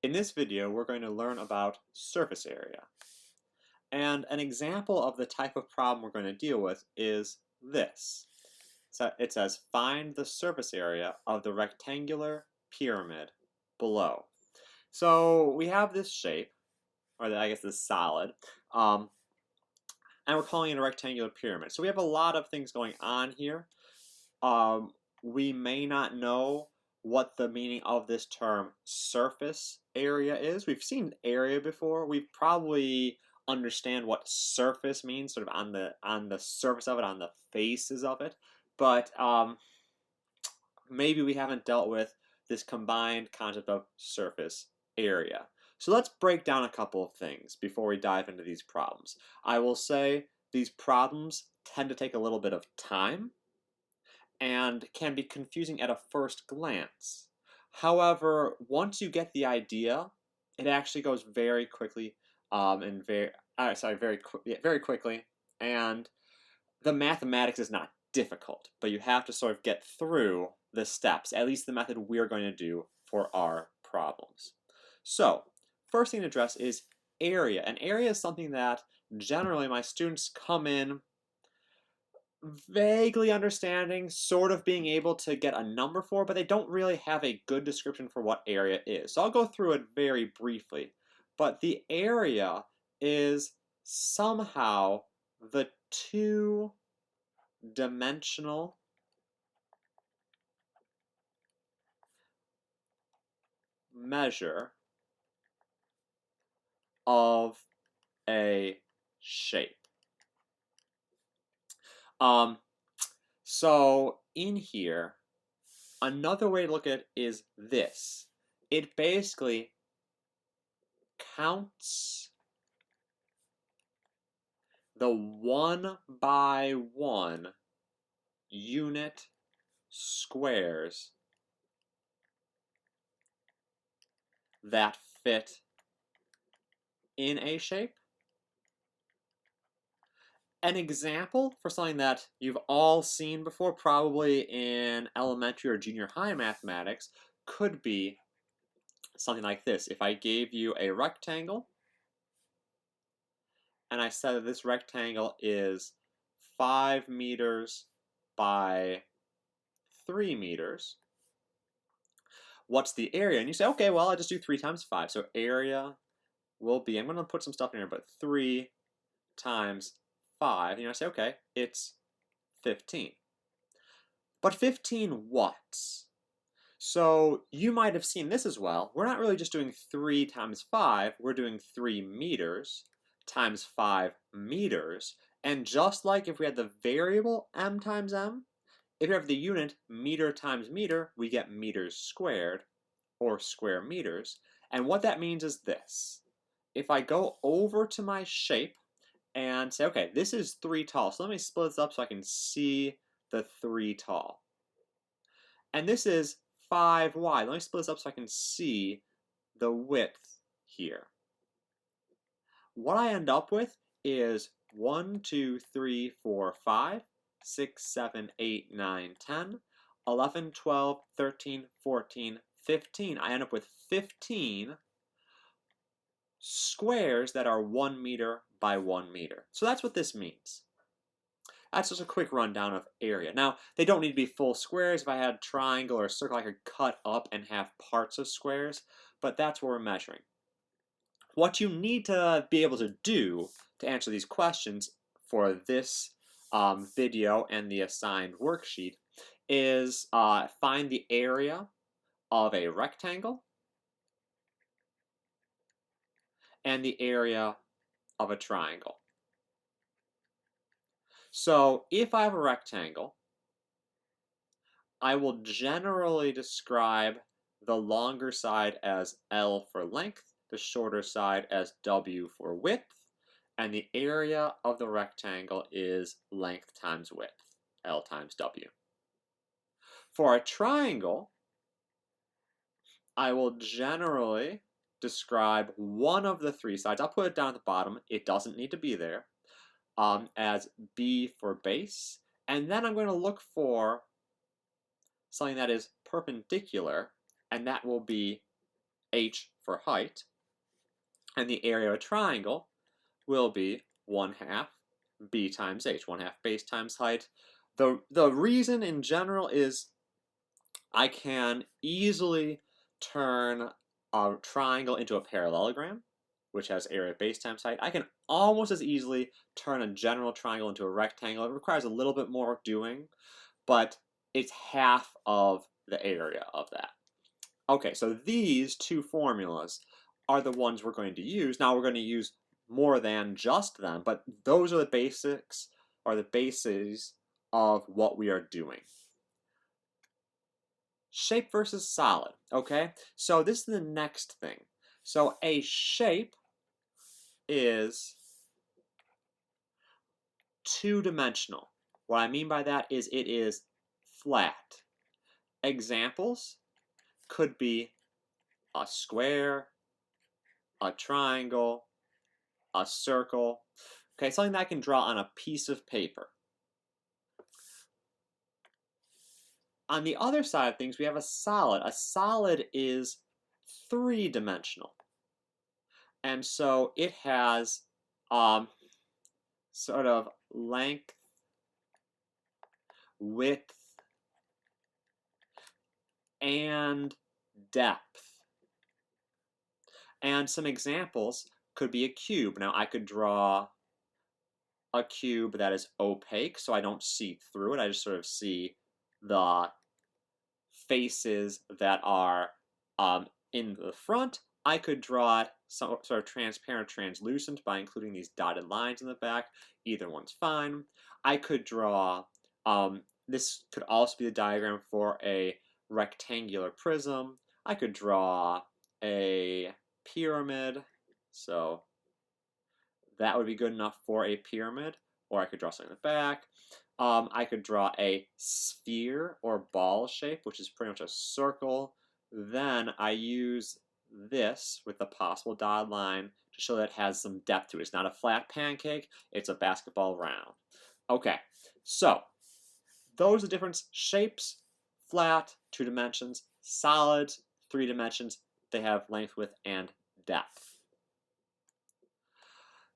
In this video, we're going to learn about surface area. And an example of the type of problem we're going to deal with is this. So it says, find the surface area of the rectangular pyramid below. So we have this shape, or I guess this solid, and we're calling it a rectangular pyramid. So we have a lot of things going on here. We may not know what the meaning of this term surface area is. We've seen area before. We probably understand what surface means, sort of on the surface of it, on the faces of it. But maybe we haven't dealt with this combined concept of surface area. So let's break down a couple of things before we dive into these problems. I will say these problems tend to take a little bit of time and can be confusing at a first glance. However, once you get the idea, it actually goes very quickly, very quickly, and the mathematics is not difficult, but you have to sort of get through the steps, at least the method we're going to do for our problems. So, first thing to address is area. And area is something that generally my students come in vaguely understanding, sort of being able to get a number for, but they don't really have a good description for what area is. So I'll go through it very briefly. But the area is somehow the two-dimensional measure of a shape. So in here, another way to look at it is this. It basically counts the 1 by 1 unit squares that fit in a shape. An example for something that you've all seen before, probably in elementary or junior high mathematics, could be something like this. If I gave you a rectangle, and I said that this rectangle is 5 meters by 3 meters, what's the area? And you say, okay, well, I just do 3 times 5. So area will be, I'm going to put some stuff in here, but 3 times 5. And I say, okay, it's 15. But 15 watts. So you might have seen this as well. We're not really just doing 3 times 5. We're doing 3 meters times 5 meters. And just like if we had the variable m times m, if you have the unit meter times meter, we get meters squared, or square meters. And what that means is this. If I go over to my shape and say, okay, this is 3 tall, so let me split this up so I can see the 3 tall. And this is 5 wide. Let me split this up so I can see the width here. What I end up with is 1, 2, 3, 4, 5, 6, 7, 8, 9, 10, 11, 12, 13, 14, 15. I end up with 15 squares that are 1 meter by 1 meter. So that's what this means. That's just a quick rundown of area. Now, they don't need to be full squares. If I had a triangle or a circle, I could cut up and have parts of squares, but that's what we're measuring. What you need to be able to do to answer these questions for this video and the assigned worksheet is find the area of a rectangle and the area of a triangle. So if I have a rectangle, I will generally describe the longer side as L for length, the shorter side as W for width, and the area of the rectangle is length times width, L times W. For a triangle, I will generally describe one of the 3 sides. I'll put it down at the bottom. It doesn't need to be there. As B for base, and then I'm going to look for something that is perpendicular, and that will be H for height. And the area of a triangle will be 1/2 b times h, 1/2 base times height. The reason in general is I can easily turn a triangle into a parallelogram, which has area base times height. I can almost as easily turn a general triangle into a rectangle. It requires a little bit more doing, but it's half of the area of that. Okay, so these two formulas are the ones we're going to use. Now we're going to use more than just them, but those are the basics, or the bases of what we are doing. Shape versus solid, okay? So this is the next thing. So a shape is two-dimensional. What I mean by that is it is flat. Examples could be a square, a triangle, a circle. Okay, something that I can draw on a piece of paper. On the other side of things, we have a solid. A solid is three-dimensional. And so it has sort of length, width, and depth. And some examples could be a cube. Now I could draw a cube that is opaque, so I don't see through it. I just sort of see the faces that are in the front. I could draw it sort of transparent, translucent by including these dotted lines in the back. Either one's fine. I could draw, this could also be the diagram for a rectangular prism. I could draw a pyramid, so that would be good enough for a pyramid, or I could draw something in the back. I could draw a sphere or ball shape, which is pretty much a circle. Then I use this with the possible dotted line to show that it has some depth to it. It's not a flat pancake, it's a basketball round. Okay, so those are the different shapes: flat, 2 dimensions; solid, 3 dimensions. They have length, width, and depth.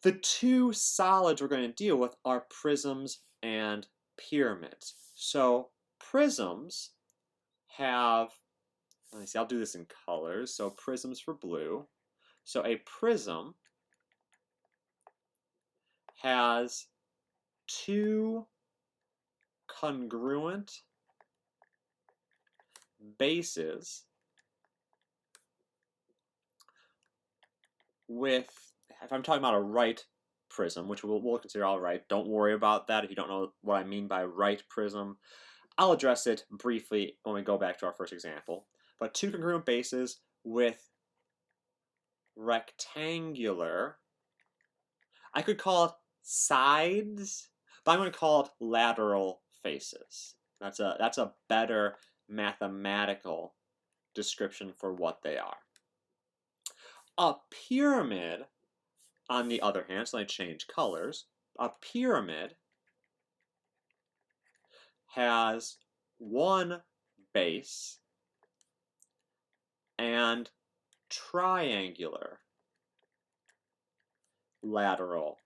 The two solids we're going to deal with are prisms and pyramids. So prisms have, let me see, I'll do this in colors. So prisms for blue. So a prism has two congruent bases with, if I'm talking about a right prism, which we'll consider all right, don't worry about that if you don't know what I mean by right prism. I'll address it briefly when we go back to our first example. But two congruent bases with rectangular, I could call it sides, but I'm going to call it lateral faces. That's a better mathematical description for what they are. A pyramid, on the other hand, so I change colors, a pyramid has one base and triangular lateral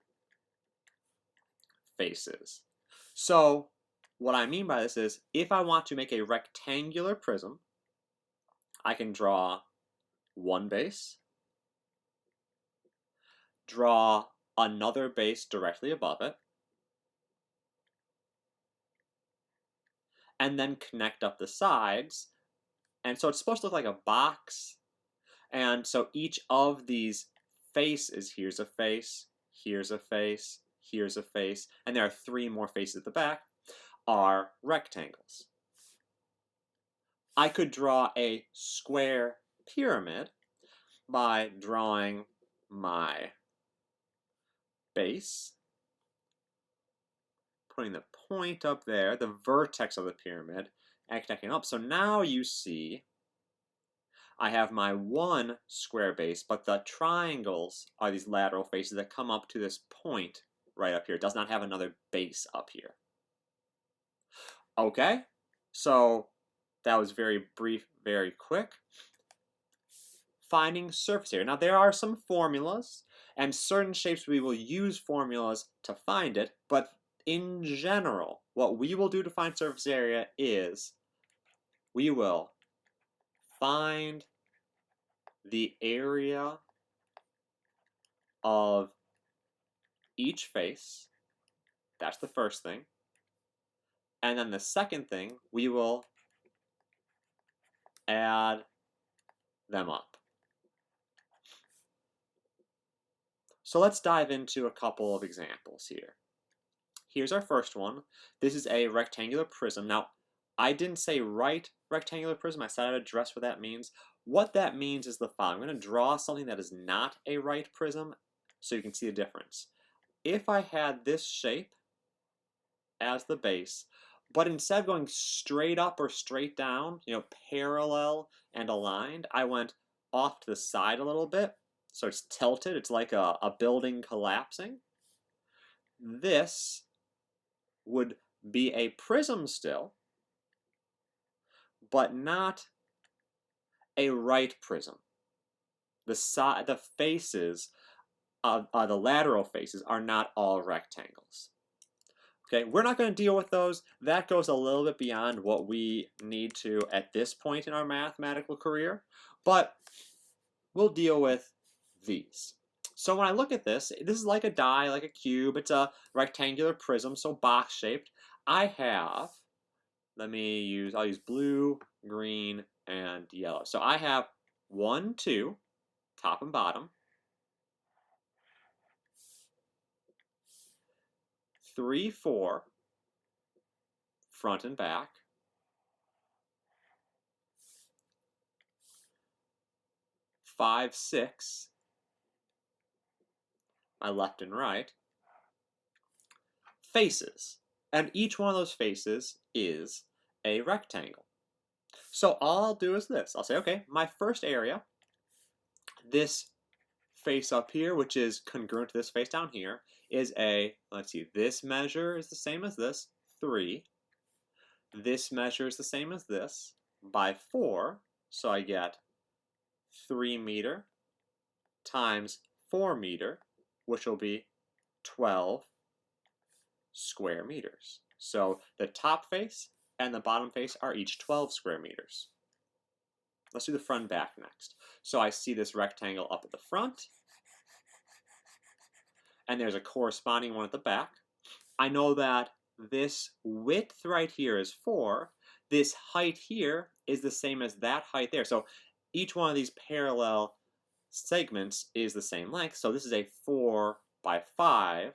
faces. So what I mean by this is, if I want to make a rectangular prism, I can draw one base, draw another base directly above it, and then connect up the sides. And so it's supposed to look like a box. And so each of these faces, here's a face, here's a face, here's a face, and there are 3 more faces at the back, are rectangles. I could draw a square pyramid by drawing my base, putting the point up there, the vertex of the pyramid, and connecting up. So now you see I have my one square base, but the triangles are these lateral faces that come up to this point right up here. It does not have another base up here. Okay, so that was very brief, very quick. finding surface area. Now there are some formulas, and certain shapes we will use formulas to find it, but in general, what we will do to find surface area is we will find the area of each face. That's the first thing. And then the second thing, we will add them up. So let's dive into a couple of examples here. Here's our first one. This is a rectangular prism. Now, I didn't say right rectangular prism. I said I'd address what that means. What that means is the following. I'm going to draw something that is not a right prism so you can see the difference. If I had this shape as the base, but instead of going straight up or straight down, parallel and aligned, I went off to the side a little bit. So it's tilted. It's like a building collapsing. This would be a prism still, but not a right prism. The faces, the lateral faces, are not all rectangles. Okay, we're not going to deal with those. That goes a little bit beyond what we need to at this point in our mathematical career, but we'll deal with these. So when I look at this is like a die, like a cube. It's a rectangular prism, so box-shaped. I have, I'll use blue, green, and yellow. So I have 1, 2, top and bottom, 3, 4, front and back, 5, 6, my left and right, faces. And each one of those faces is a rectangle. So all I'll do is this. I'll say, okay, my first area, this face up here, which is congruent to this face down here, is let's see, this measure is the same as this, 3. This measure is the same as this, by 4. So I get 3 meter times 4 meter, which will be 12 square meters. So the top face and the bottom face are each 12 square meters. Let's do the front and back next. So I see this rectangle up at the front, and there's a corresponding one at the back. I know that this width right here is 4. This height here is the same as that height there. So each one of these parallel segments is the same length. So this is a 4 by 5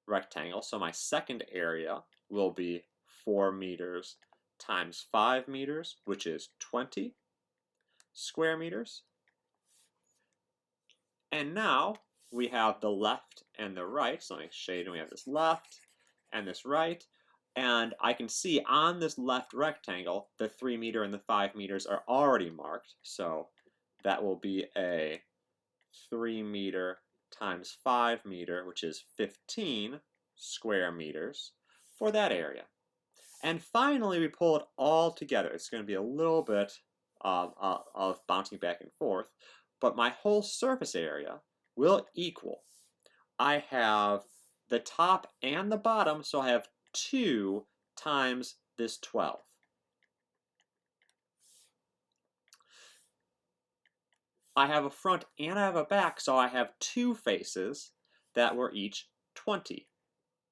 rectangle. So my second area will be 4 meters times 5 meters, which is 20 square meters. And now we have the left and the right. So let me shade, and we have this left and this right. And I can see on this left rectangle, the 3 meter and the 5 meters are already marked. So that will be a 3 meter times 5 meter, which is 15 square meters for that area. And finally, we pull it all together. It's going to be a little bit of bouncing back and forth, but my whole surface area will equal, I have the top and the bottom, so I have 2 times this 12. I have a front and I have a back, so I have 2 faces that were each 20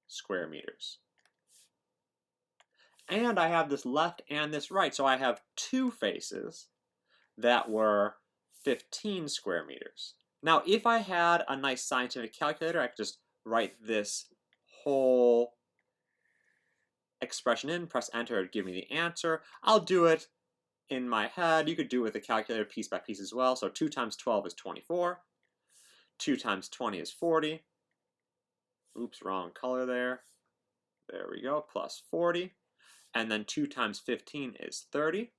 square meters. And I have this left and this right, so I have 2 faces that were 15 square meters. Now, if I had a nice scientific calculator, I could just write this whole expression in, press enter, it would give me the answer. I'll do it in my head. You could do it with a calculator piece by piece as well. So 2 times 12 is 24. 2 times 20 is 40. Oops, wrong color there. There we go, plus 40. And then 2 times 15 is 30.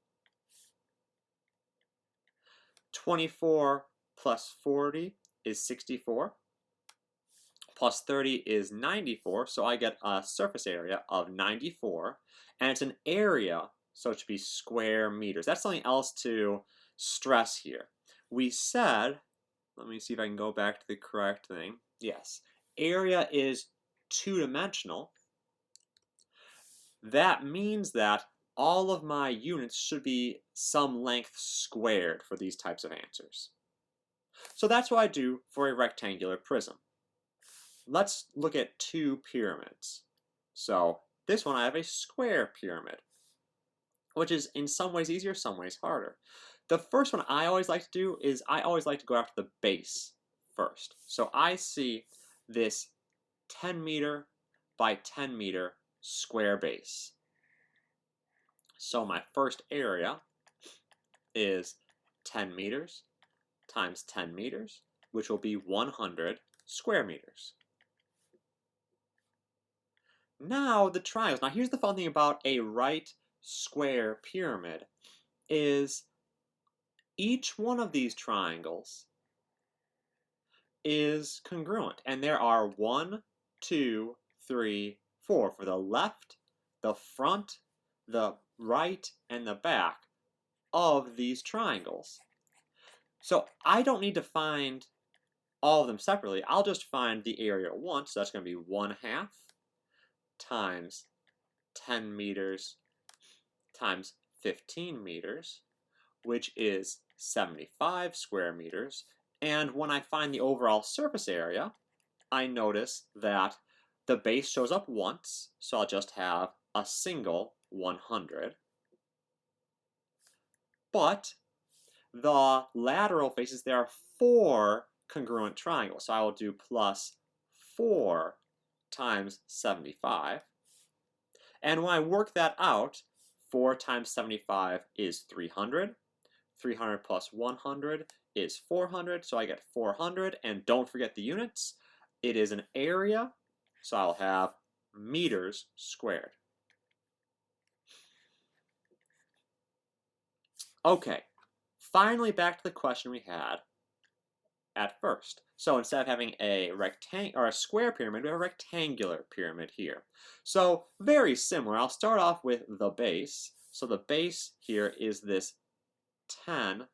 24 plus 40 is 64. Plus 30 is 94, so I get a surface area of 94. And it's an area, so it should be square meters. That's something else to stress here. we said, let me see if I can go back to the correct thing. Yes, area is two-dimensional. That means that all of my units should be some length squared for these types of answers. So that's what I do for a rectangular prism. Let's look at two pyramids. So this one I have a square pyramid, which is in some ways easier, some ways harder. The first one I always like to do is I always like to go after the base first. So I see this 10 meter by 10 meter square base. So my first area is 10 meters times 10 meters, which will be 100 square meters. Now the triangles. Now here's the fun thing about a right square pyramid is each one of these triangles is congruent. And there are 1, 2, 3, 4 for the left, the front, the right, and the back of these triangles. So I don't need to find all of them separately. I'll just find the area once. So that's going to be 1/2 times 10 meters times 15 meters, which is 75 square meters. And when I find the overall surface area, I notice that the base shows up once, so I'll just have a single 100. But the lateral faces, there are 4 congruent triangles, so I will do plus 4 times 75. And when I work that out, 4 times 75 is 300. 300 plus 100 is 400, so I get 400. And don't forget the units. It is an area, so I'll have meters squared. Okay, finally back to the question we had at first. So instead of having a rectangle or a square pyramid, we have a rectangular pyramid here. So very similar. I'll start off with the base. So the base here is this 10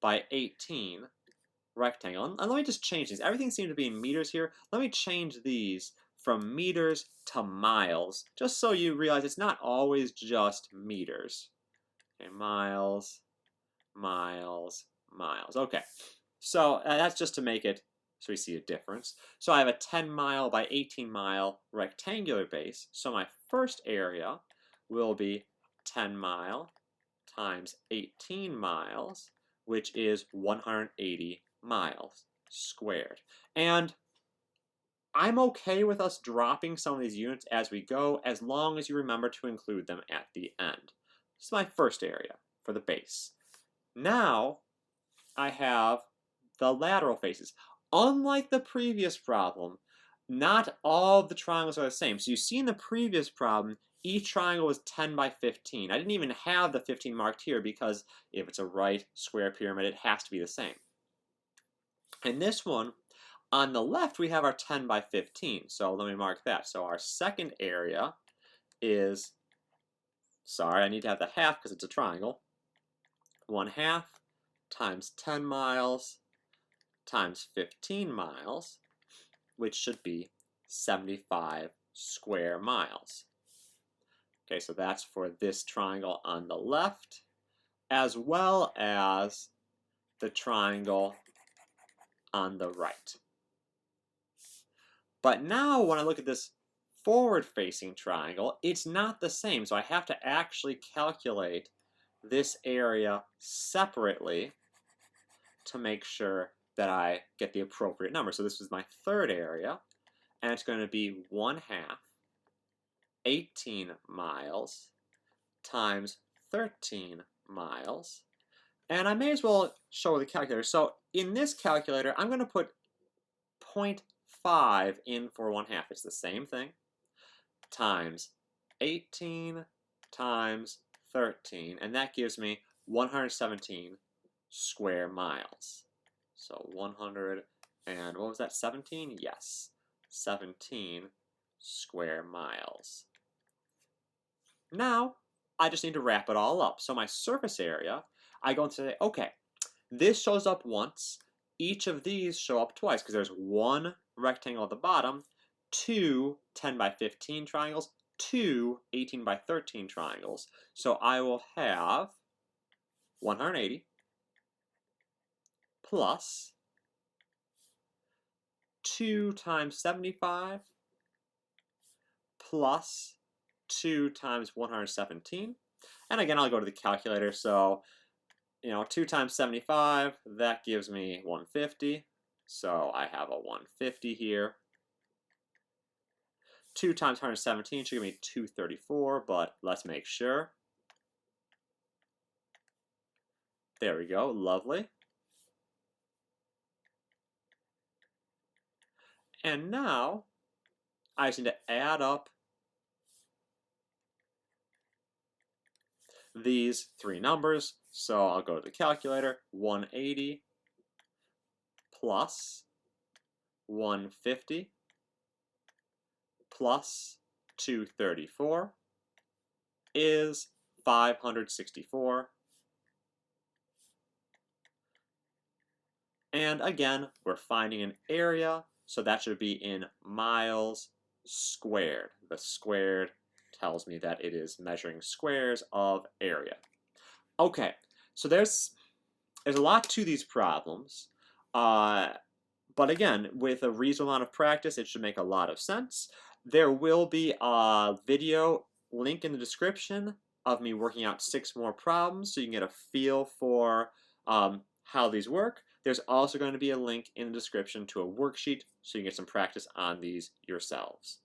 by 18 rectangle. And let me just change these. Everything seems to be in meters here. Let me change these from meters to miles, just so you realize it's not always just meters. Okay, miles, miles, miles. Okay, so that's just to make it so we see a difference. So I have a 10 mile by 18 mile rectangular base. So my first area will be 10 mile times 18 miles, which is 180 miles squared. And I'm okay with us dropping some of these units as we go, as long as you remember to include them at the end. This is my first area for the base. Now I have the lateral faces. Unlike the previous problem, not all of the triangles are the same. So you see in the previous problem, each triangle was 10 by 15. I didn't even have the 15 marked here because if it's a right square pyramid, it has to be the same. In this one, on the left, we have our 10 by 15. So let me mark that. So our second area is, sorry, I need to have the half because it's a triangle. 1/2 times 10 miles times 15 miles, which should be 75 square miles. Okay, so that's for this triangle on the left, as well as the triangle on the right. But now when I look at this forward-facing triangle, it's not the same, so I have to actually calculate this area separately to make sure that I get the appropriate number. So this is my third area, and it's going to be 1/2 18 miles times 13 miles. And I may as well show the calculator. So in this calculator, I'm going to put 0.5 in for 1/2. It's the same thing. Times 18 times 13. And that gives me 117 square miles. So 100 and what was that, 17? Yes, 17 square miles. Now, I just need to wrap it all up. So my surface area, I go and say, okay, This shows up once. Each of these show up twice because there's one rectangle at the bottom, two 10 by 15 triangles, two 18 by 13 triangles. So I will have 180 plus 2 times 75 plus 2 times 117. And again, I'll go to the calculator. So, 2 times 75, that gives me 150. So I have a 150 here. 2 times 117 should give me 234, but let's make sure. There we go, lovely. And now, I just need to add up these three numbers. So I'll go to the calculator, 180 plus 150 plus 234 is 564. And again, we're finding an area, so that should be in miles squared. The squared tells me that it is measuring squares of area. Okay, so there's a lot to these problems, but again, with a reasonable amount of practice, it should make a lot of sense. There will be a video link in the description of me working out 6 more problems so you can get a feel for how these work. There's also going to be a link in the description to a worksheet so you can get some practice on these yourselves.